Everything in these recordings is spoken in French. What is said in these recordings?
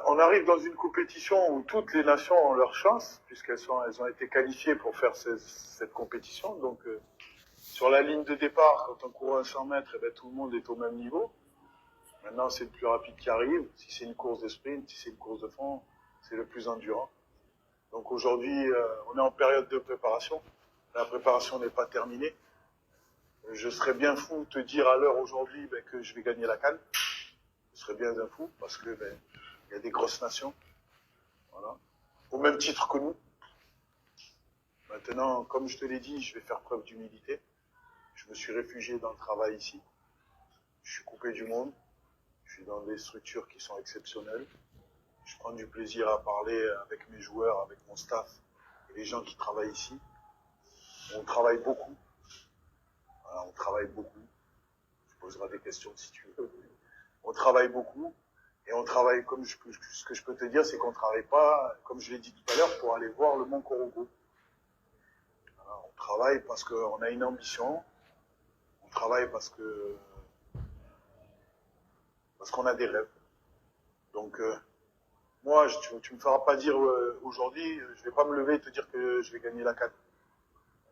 On arrive dans une compétition où toutes les nations ont leur chance, elles ont été qualifiées pour faire cette compétition. Donc, sur la ligne de départ, quand on court à 100 mètres, tout le monde est au même niveau. Maintenant, c'est le plus rapide qui arrive. Si c'est une course de sprint, si c'est une course de fond, c'est le plus endurant. Donc aujourd'hui, on est en période de préparation. La préparation n'est pas terminée. Je serais bien fou de te dire à l'heure aujourd'hui que je vais gagner la CAN. Je serais bien un fou parce que il y a des grosses nations, voilà, au même titre que nous. Maintenant, comme je te l'ai dit, je vais faire preuve d'humilité. Je me suis réfugié dans le travail ici. Je suis coupé du monde. Je suis dans des structures qui sont exceptionnelles. Je prends du plaisir à parler avec mes joueurs, avec mon staff et les gens qui travaillent ici. On travaille beaucoup. Voilà, on travaille beaucoup. Tu poseras des questions si tu veux. On travaille beaucoup. Et on travaille, ce que je peux te dire, c'est qu'on ne travaille pas, comme je l'ai dit tout à l'heure, pour aller voir le Mont Korogo. Voilà, on travaille parce qu'on a une ambition. On travaille parce qu'on a des rêves. Donc, moi, tu me feras pas dire aujourd'hui, je vais pas me lever et te dire que je vais gagner la CAN.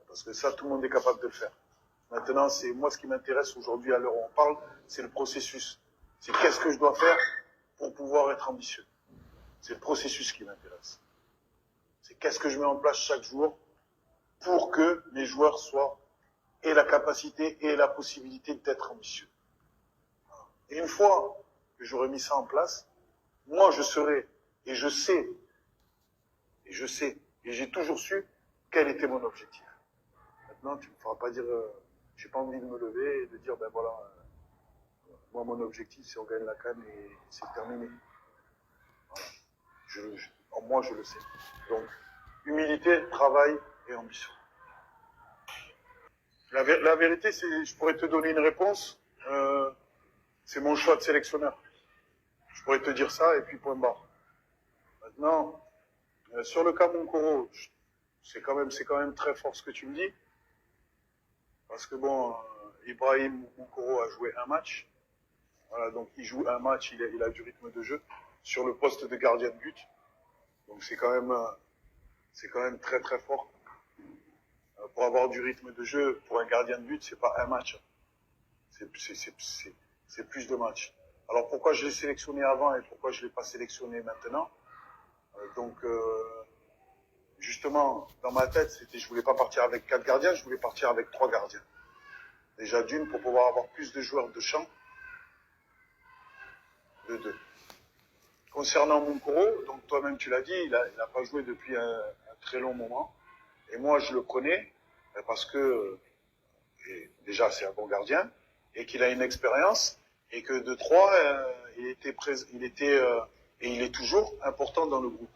Parce que ça, tout le monde est capable de le faire. Maintenant, c'est moi ce qui m'intéresse aujourd'hui à l'heure où on parle, c'est le processus. C'est qu'est-ce que je dois faire pour pouvoir être ambitieux. C'est le processus qui m'intéresse. C'est qu'est-ce que je mets en place chaque jour pour que mes joueurs aient la capacité et la possibilité d'être ambitieux. Et une fois que j'aurai mis ça en place, moi je serai, et je sais, et j'ai toujours su quel était mon objectif. Maintenant, tu ne me feras pas dire, j'ai pas envie de me lever et de dire, voilà, moi mon objectif c'est on gagne la CAN et c'est terminé. Voilà. Moi je le sais. Donc, humilité, travail et ambition. La vérité, je pourrais te donner une réponse, c'est mon choix de sélectionneur. Je pourrais te dire ça et puis point barre. Maintenant, sur le cas Moncoro, c'est quand même très fort ce que tu me dis. Parce que Ibrahim Moncoro a joué un match. Voilà, donc il joue un match, il a du rythme de jeu sur le poste de gardien de but. Donc c'est quand même très très fort. Pour avoir du rythme de jeu, pour un gardien de but, c'est pas un match. C'est plus de matchs. Alors pourquoi je l'ai sélectionné avant et pourquoi je l'ai pas sélectionné maintenant? Justement, dans ma tête, je voulais pas partir avec 4 gardiens, je voulais partir avec 3 gardiens. Déjà d'une, pour pouvoir avoir plus de joueurs de champ, de 2. Concernant Moncoro, donc toi-même tu l'as dit, il a pas joué depuis un très long moment. Et moi je le connais parce que déjà c'est un bon gardien et qu'il a une expérience et que de 3, il est toujours important dans le groupe.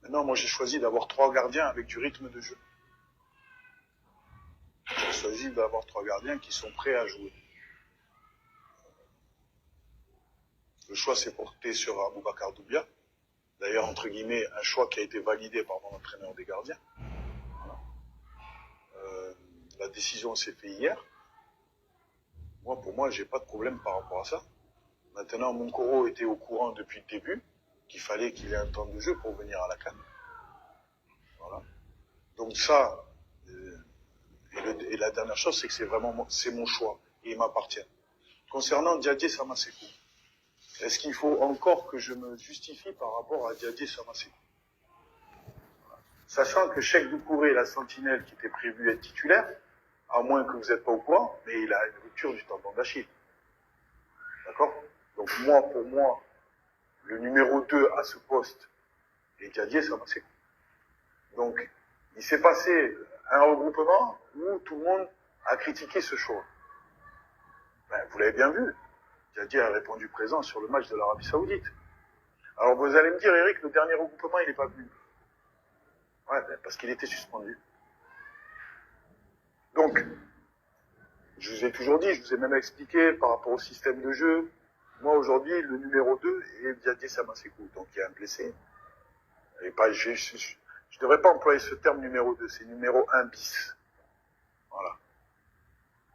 Maintenant, moi j'ai choisi d'avoir 3 gardiens avec du rythme de jeu. J'ai choisi d'avoir 3 gardiens qui sont prêts à jouer. Le choix s'est porté sur Aboubacar Doubia. D'ailleurs, entre guillemets, un choix qui a été validé par mon entraîneur des gardiens. Voilà. La décision s'est faite hier. Pour moi, j'ai pas de problème par rapport à ça. Maintenant, Moncoro était au courant depuis le début qu'il fallait qu'il ait un temps de jeu pour venir à la CAN. Voilà. Donc ça, et la dernière chose, c'est que c'est mon choix et il m'appartient. Concernant Diadie Samasekou, est-ce qu'il faut encore que je me justifie par rapport à Diadie Samasekou? Sachant que Cheikh Doucouré, la sentinelle qui était prévue être titulaire, à moins que vous n'êtes pas au courant, mais il a une rupture du tendon d'Achille. D'accord? Donc pour moi, le numéro 2 à ce poste est Diadie Samasekou. Donc, il s'est passé un regroupement où tout le monde a critiqué ce choix. Vous l'avez bien vu. Diadie a répondu présent sur le match de l'Arabie Saoudite. Alors vous allez me dire, Eric, le dernier regroupement, il n'est pas venu. Ouais, parce qu'il était suspendu. Donc, je vous ai toujours dit, je vous ai même expliqué par rapport au système de jeu. Moi, aujourd'hui, le numéro 2 est Diadie Samasekou. Donc, il y a un blessé. Et je ne devrais pas employer ce terme numéro 2, c'est numéro 1 bis. Voilà.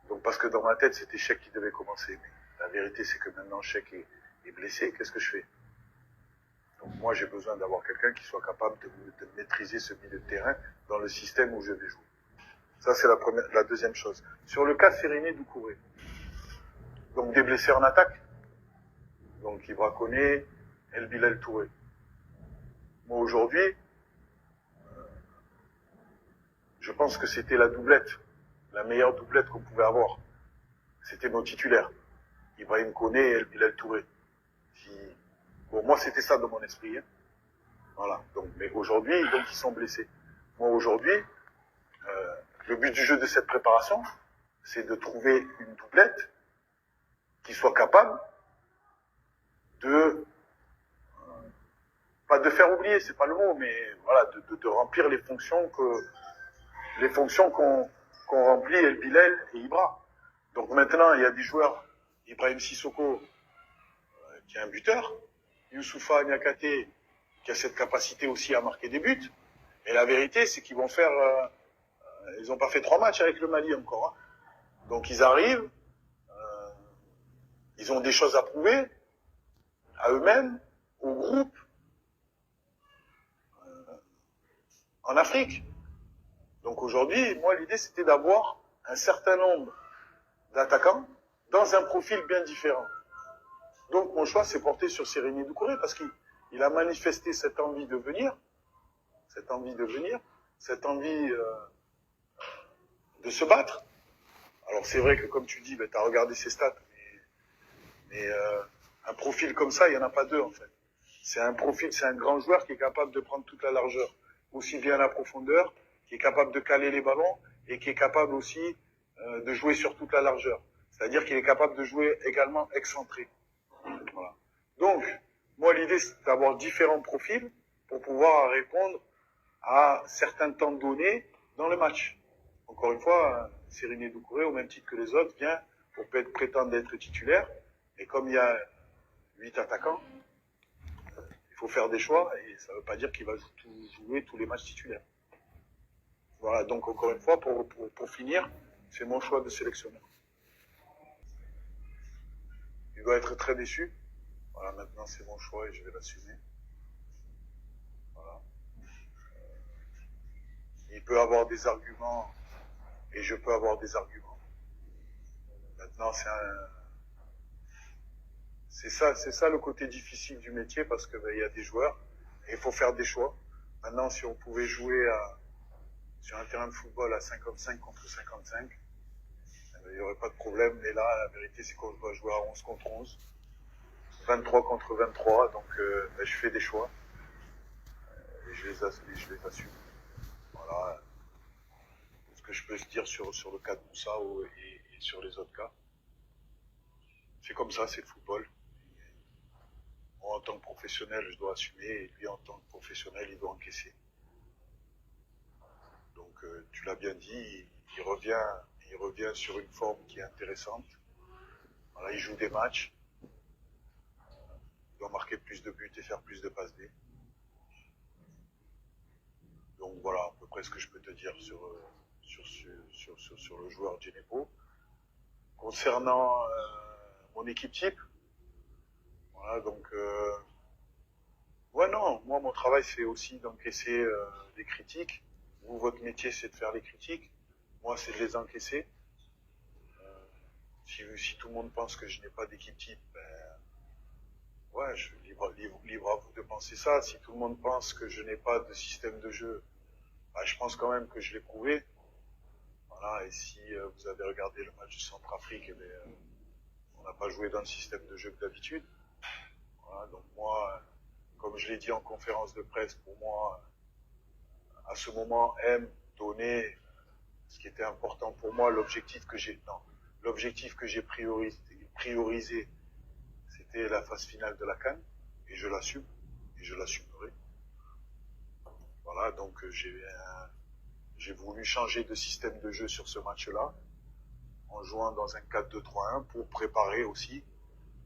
Donc, parce que dans ma tête, c'était Cheikh qui devait commencer. Mais la vérité, c'est que maintenant, Cheikh est blessé. Qu'est-ce que je fais? Donc moi, j'ai besoin d'avoir quelqu'un qui soit capable de maîtriser ce milieu de terrain dans le système où je vais jouer. Ça, c'est la deuxième chose. Sur le cas Seriné Doucouré, donc des blessés en attaque, donc Ibra Koné, El Bilal Touré. Moi, aujourd'hui, je pense que c'était la doublette, la meilleure doublette qu'on pouvait avoir. C'était nos titulaires, Ibrahim Koné et El Bilal Touré. Bon, moi, c'était ça dans mon esprit. Hein. Voilà. Donc, mais aujourd'hui, donc, ils sont blessés. Moi, aujourd'hui, le but du jeu de cette préparation, c'est de trouver une doublette qui soit capable de, pas de faire oublier, c'est pas le mot, mais voilà, de remplir les fonctions qu'ont rempli El Bilal et Ibra. Donc maintenant, il y a des joueurs, Ibrahim Sissoko, qui est un buteur, Youssoufa Niakate, qui a cette capacité aussi à marquer des buts. Et la vérité, c'est qu'ils vont faire, ils n'ont pas fait 3 matchs avec le Mali encore. Hein. Donc ils arrivent, ils ont des choses à prouver à eux-mêmes, au groupe, en Afrique. Donc aujourd'hui, moi, l'idée, c'était d'avoir un certain nombre d'attaquants dans un profil bien différent. Donc mon choix s'est porté sur Seriné Doucouré parce qu'il a manifesté cette envie de venir, cette envie de se battre. Alors c'est vrai que comme tu dis, tu as regardé ses stats, mais un profil comme ça, il n'y en a pas deux en fait. C'est un grand joueur qui est capable de prendre toute la largeur, aussi bien la profondeur, qui est capable de caler les ballons et qui est capable aussi de jouer sur toute la largeur. C'est-à-dire qu'il est capable de jouer également excentré. Voilà. Donc, moi, l'idée, c'est d'avoir différents profils pour pouvoir répondre à certains temps donnés dans le match. Encore une fois, Seriné Doucouré, au même titre que les autres, vient pour prétendre être titulaire. Et comme il y a 8 attaquants, il faut faire des choix et ça ne veut pas dire qu'il va jouer tous les matchs titulaires. Voilà, donc encore une fois, pour finir, c'est mon choix de sélectionneur. Il doit être très déçu. Voilà, maintenant c'est mon choix et je vais l'assumer. Voilà. Il peut avoir des arguments et je peux avoir des arguments. Maintenant c'est ça le côté difficile du métier parce que il y a des joueurs et il faut faire des choix. Maintenant, si on pouvait jouer sur un terrain de football à 55 contre 55, il n'y aurait pas de problème. Mais là, la vérité, c'est qu'on doit jouer à 11 contre 11. 23 contre 23, donc je fais des choix et je les assume. Voilà ce que je peux se dire sur le cas de Moussa et sur les autres cas. C'est comme ça, c'est le football. Moi, en tant que professionnel, je dois assumer et lui, en tant que professionnel, il doit encaisser. Donc, tu l'as bien dit, il revient sur une forme qui est intéressante. Voilà, il joue des matchs. Il doit marquer plus de buts et faire plus de passes D. Donc voilà à peu près ce que je peux te dire sur le joueur Djenepo. Concernant mon équipe type, voilà, donc non, moi mon travail c'est aussi d'encaisser des critiques. Vous, votre métier c'est de faire les critiques. Moi c'est de les encaisser. Si tout le monde pense que je n'ai pas d'équipe type, ouais, je suis libre à vous de penser ça. Si tout le monde pense que je n'ai pas de système de jeu, je pense quand même que je l'ai prouvé. Voilà, et si vous avez regardé le match du Centrafrique, on n'a pas joué dans le système de jeu que d'habitude. Voilà, donc moi, comme je l'ai dit en conférence de presse, pour moi, à ce moment, donner ce qui était important pour moi, l'objectif que j'ai priorisé, c'était la phase finale de la CAN, et je l'assume, et je l'assumerai. Voilà, donc j'ai voulu changer de système de jeu sur ce match-là, en jouant dans un 4-2-3-1 pour préparer aussi,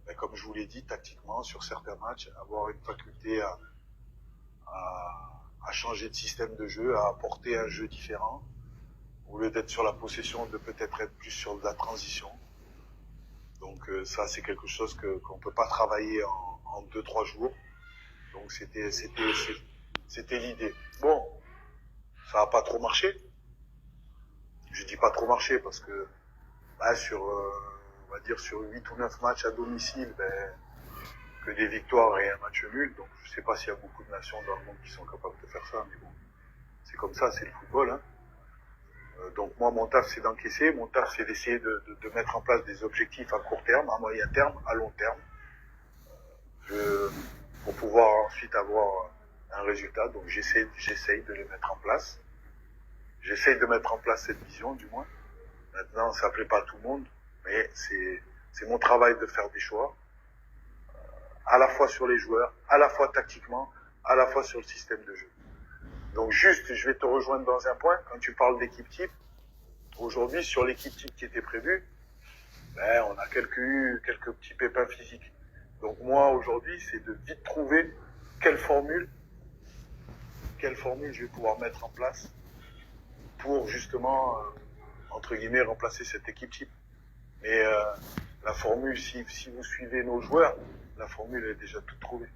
mais comme je vous l'ai dit, tactiquement, sur certains matchs, avoir une faculté à changer de système de jeu, à apporter un jeu différent, au lieu d'être sur la possession, de peut-être être plus sur de la transition. Donc ça, c'est quelque chose qu'on ne peut pas travailler en 2-3 jours. Donc c'était l'idée. Bon, ça n'a pas trop marché. Je dis pas trop marché parce que là, on va dire sur 8 ou 9 matchs à domicile, que des victoires et un match nul. Donc je sais pas s'il y a beaucoup de nations dans le monde qui sont capables de faire ça, mais bon, c'est comme ça, c'est le football. Hein. Donc moi, mon taf, c'est d'encaisser. Mon taf, c'est d'essayer de mettre en place des objectifs à court terme, à moyen terme, à long terme, pour pouvoir ensuite avoir un résultat. Donc j'essaye de les mettre en place. J'essaye de mettre en place cette vision, du moins. Maintenant, ça plaît pas à tout le monde, mais c'est mon travail de faire des choix, à la fois sur les joueurs, à la fois tactiquement, à la fois sur le système de jeu. Donc juste, je vais te rejoindre dans un point, quand tu parles d'équipe type, aujourd'hui, sur l'équipe type qui était prévue, on a quelques petits pépins physiques. Donc moi, aujourd'hui, c'est de vite trouver quelle formule je vais pouvoir mettre en place pour justement, entre guillemets, remplacer cette équipe type. Mais la formule, si vous suivez nos joueurs, la formule est déjà toute trouvée.